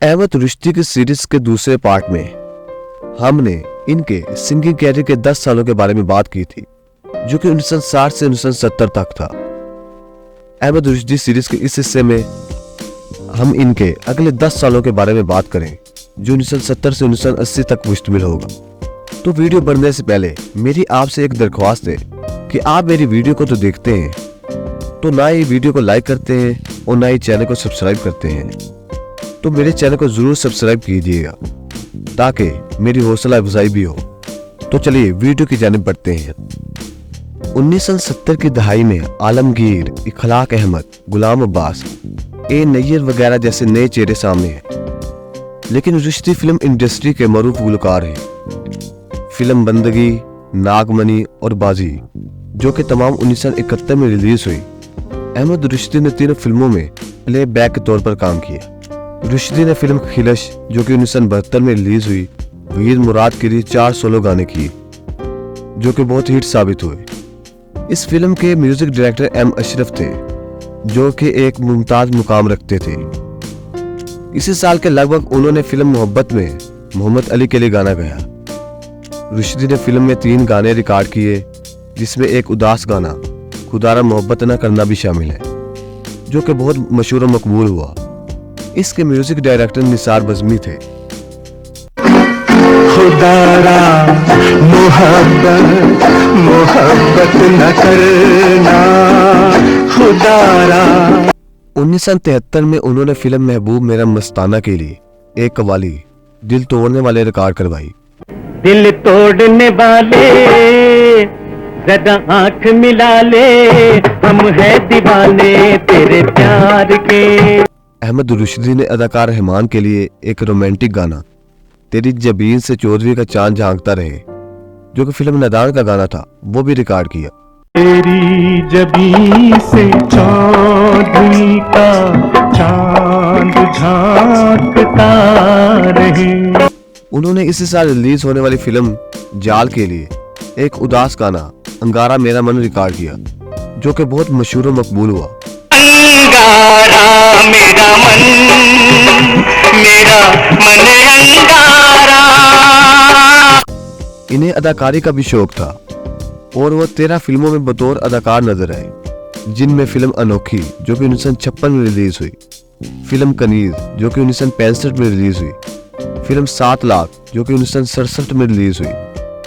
अहमद रुश्दी की सीरीज के दूसरे पार्ट में हमने इनके सिंगिंग कैरियर के 10 सालों के बारे में बात की थी, जो कि 1960 से 1970 तक था। अहमद रुश्दी सीरीज के इस हिस्से में हम इनके अगले 10 सालों के बारे में बात करें, जो 1970 से 1980 तक मुश्तमिल होगा। तो वीडियो बढ़ने से पहले मेरी आपसे एक दरख्वास्त है कि आप मेरी वीडियो को तो देखते हैं, तो ना ही वीडियो को लाइक करते हैं और ना ही चैनल को सब्सक्राइब करते हैं। तो मेरे चैनल को जरूर सब्सक्राइब कीजिएगा ताकि मेरी हौसला अफजाई भी हो। तो चलिए वीडियो की जानिब बढ़ते हैं। 1970 की दहाई में आलमगीर, इखलाक अहमद, गुलाम अब्बास, ए नैयर वगैरह जैसे नए चेहरे सामने हैं, लेकिन रुश्दी फिल्म इंडस्ट्री के मरूफ गुलकार हैं। फिल्म बंदगी, नागमनी और बाजी, जो कि तमाम 1971 में रिलीज हुई, अहमद रुश्दी ने तीनों फिल्मों में प्ले बैक के तौर पर काम किया। रुश्दी ने फिल्म खिलश, जो कि 1972 में रिलीज हुई, वीर मुराद के लिए 4 सोलो गाने किए, जो कि बहुत हिट साबित हुए। इस फिल्म के म्यूजिक डायरेक्टर एम अशरफ थे, जो कि एक मुमताज मुकाम रखते थे। इसी साल के लगभग उन्होंने फिल्म मोहब्बत में मोहम्मद अली के लिए गाना गाया। रुश्दी ने फिल्म में 3 गाने रिकॉर्ड किए, जिसमें एक उदास गाना खुदारा मोहब्बत न करना भी शामिल है, जो कि बहुत मशहूर और मकबूल हुआ। इसके म्यूजिक डायरेक्टर निसार बज़मी थे। खुदारा मोहब्बत न करना खुदारा। 1973 में उन्होंने फिल्म महबूब मेरा मस्ताना के लिए एक कवाली दिल तोड़ने वाले रिकॉर्ड करवाई। दिल तोड़ने वाले जरा आंख मिला ले, हम है दीवाने तेरे प्यार के। अहमद रुश्दी ने अदाकार रहमान के लिए एक रोमांटिक गाना तेरी जबीन से चौधरी का चांद झांकता रहे, जो कि फिल्म नादान का गाना था, वो भी रिकॉर्ड किया। तेरी जबीन से चौधरी का चांद झांकता रहे। उन्होंने इसी साल रिलीज होने वाली फिल्म जाल के लिए एक उदास गाना अंगारा मेरा मन रिकॉर्ड किया, जो कि बहुत मशहूर और मकबूल हुआ। अंगारा मेरा मन अंगारा। इन्हें अदाकारी का भी शौक था और वो 13 फिल्मों में बतौर अदाकार नजर आए, जिनमें फिल्म अनोखी, जो कि 1956 में रिलीज हुई, फिल्म कनीज, जो कि 1965 में रिलीज हुई, फिल्म 7 लाख, जो कि 1967 में रिलीज हुई,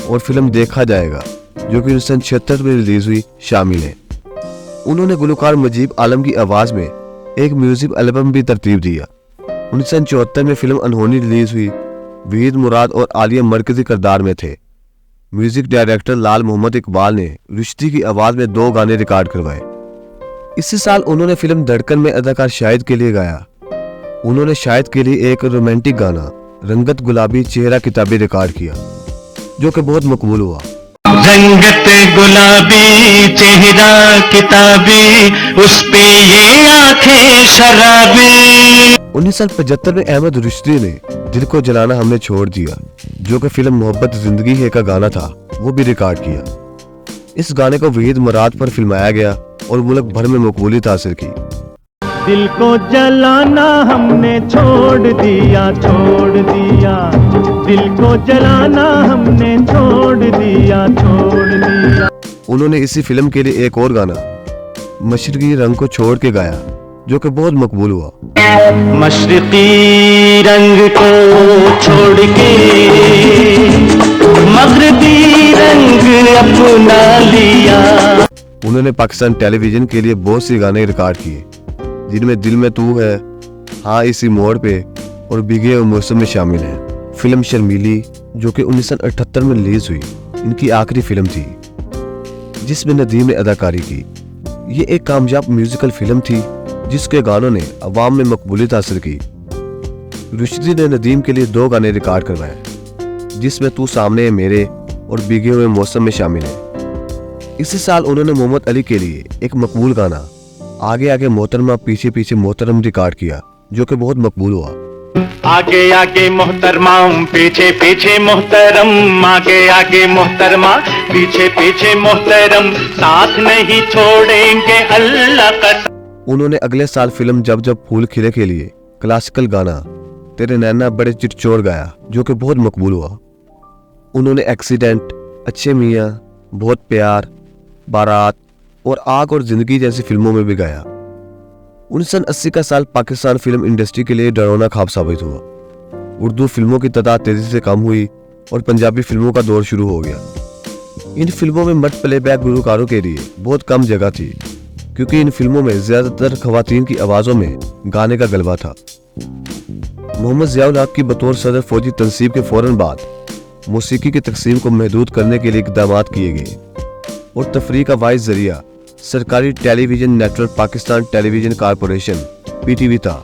और फिल्म देखा जाएगा, जो कि 1976 में रिलीज हुई, शामिल है। उन्होंने गुलकार मजीब आलम की आवाज में एक म्यूजिक एल्बम भी तरतीब दिया। 1974 में फिल्म अनहोनी रिलीज हुई। वीर मुराद और आलिया मरकजी किरदार में थे। म्यूजिक डायरेक्टर लाल मोहम्मद इकबाल ने रुश्दी की आवाज में 2 गाने रिकॉर्ड करवाए। इसी साल उन्होंने फिल्म धड़कन में अदाकार शाहिद के लिए गाया। उन्होंने शाहिद के लिए एक रोमांटिक गाना रंगत गुलाबी चेहरा किताबी रिकॉर्ड किया, जो कि बहुत मकबूल हुआ। रंगत गुलाबी चेहरा किताबी, उस पे ये आंखें शराबी। 1975 में अहमद रुश्दी ने दिल को जलाना हमने छोड़ दिया, जो कि फिल्म मोहब्बत जिंदगी है का गाना था, वो भी रिकॉर्ड किया। इस गाने को वीर मुराद पर फिल्माया गया और मुल्क भर में मकबूलियत हासिल की। दिल को जलाना हमने छोड़ दिया, दिल को जलाना हमने छोड़ दिया। उन्होंने इसी फिल्म के लिए एक और गाना मशरकी रंग को छोड़ के गाया, जो कि बहुत मकबूल हुआ। मशरकी रंग को छोड़ के मगरबी रंग अपना लिया। उन्होंने पाकिस्तान टेलीविजन के लिए बहुत सी गाने रिकॉर्ड किए, जिनमें दिल में तू है, हाँ इसी मोड़ पे और भीगे हुए मौसम में शामिल है। फिल्म शर्मीली, जो कि 1978 में रिलीज हुई, इनकी आखिरी फिल्म थी, जिसमें नदीम ने अदाकारी की। ये एक कामयाब म्यूजिकल फिल्म थी, जिसके गानों ने अवाम में मकबूलियत हासिल की। रुश्दी ने नदीम के लिए 2 गाने रिकॉर्ड करवाए, जिसमें तू सामने है मेरे और भीगे हुए मौसम में शामिल है। इसी साल उन्होंने मोहम्मद अली के लिए एक मकबूल गाना आगे आगे मोहतरमा पीछे पीछे मोहतरम रिकॉर्ड किया, जो कि बहुत मकबूल हुआ। आगे आगे मोहतरमा पीछे पीछे मोहतरम, आगे आगे मोहतरमा पीछे पीछे मोहतरम, साथ नहीं छोड़ेंगे अल्लाह का। उन्होंने अगले साल फिल्म जब जब फूल खिले के लिए क्लासिकल गाना तेरे नैना बड़े चिरचोर गाया, जो कि बहुत मकबूल हुआ। उन्होंने एक्सीडेंट, अच्छे मियाँ, बहुत प्यार, बारात और आग और जिंदगी जैसी फिल्मों में भी गाया। 1980 का साल पाकिस्तान फिल्म इंडस्ट्री के लिए डरावना ख्वाब साबित हुआ। उर्दू फिल्मों की तादाद तेजी से कम हुई और पंजाबी फिल्मों का दौर शुरू हो गया। इन फिल्मों में मर्द प्लेबैक गुलकारों के लिए बहुत कम जगह थी, क्योंकि इन फिल्मों में ज्यादातर खवातीन की आवाजों में गाने का गलबा था। मोहम्मद जियाउल हक की बतौर सदर फौजी तनसीब के फौरन बाद मौसीकी की तकसीम को महदूद करने के लिए इकदाम किए गए और तफरीह का वाहिद जरिया सरकारी television network Pakistan television corporation PTV था,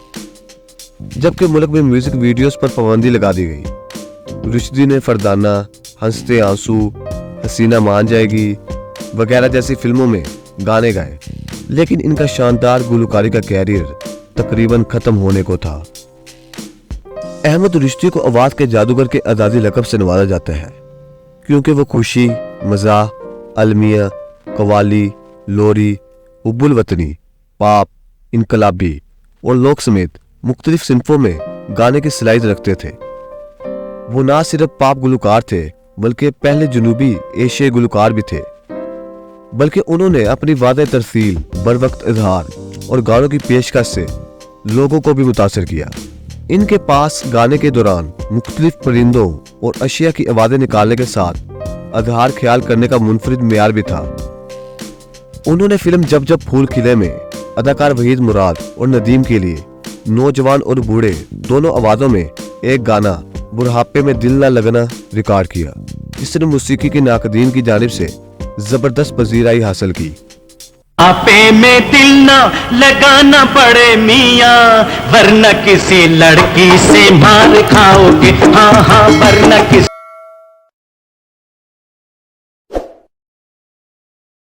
जबकि मुल्क में म्यूजिक वीडियोस पर पाबंदी लगा दी गई। रुश्दी ने फरदाना, हंसते आंसू, हसीना मान जाएगी वगैरह जैसी फिल्मों में गाने गाए, लेकिन इनका शानदार गुलकारी का कैरियर तकरीबन खत्म होने को था। अहमद रुश्दी को आवाज के जादूगर के आजादी लकब से नवाजा जाता है, क्योंकि वो खुशी, मज़ाह, अलमिया, कवाली, लोरी, हुब्बुल वतनी, पाप, इनकलाबी और लोक समेत मुख्तलिफ सिनफों में गाने की सलाहियत रखते थे। वो ना सिर्फ पाप गुलकार थे, बल्कि पहले जुनूबी एशियाई गुलकार भी थे। बल्कि उन्होंने अपनी वादे तरसील, बरवक्त इजहार और गानों की पेशकश से लोगों को भी मुतासिर किया। इनके पास गाने के दौरान मुख्तलिफ परिंदों और अशिया की आवाजें निकालने के साथ अजहार ख्याल करने का मुनफरिद मेयार भी था। उन्होंने फिल्म जब जब फूल खिले में अदाकार वहीद मुराद और नदीम के लिए नौजवान और बूढ़े दोनों आवाजों में एक गाना बुढ़ापे में दिल ना लगना रिकॉर्ड किया, जिसने मौसीकी के नाकदीन की जानिब से जबरदस्त पजीराई हासिल की। आपे में दिल ना लगाना पड़े मियाँ, वरना किसी लड़की से मार खाओगे। हाँ हाँ, वरना किसी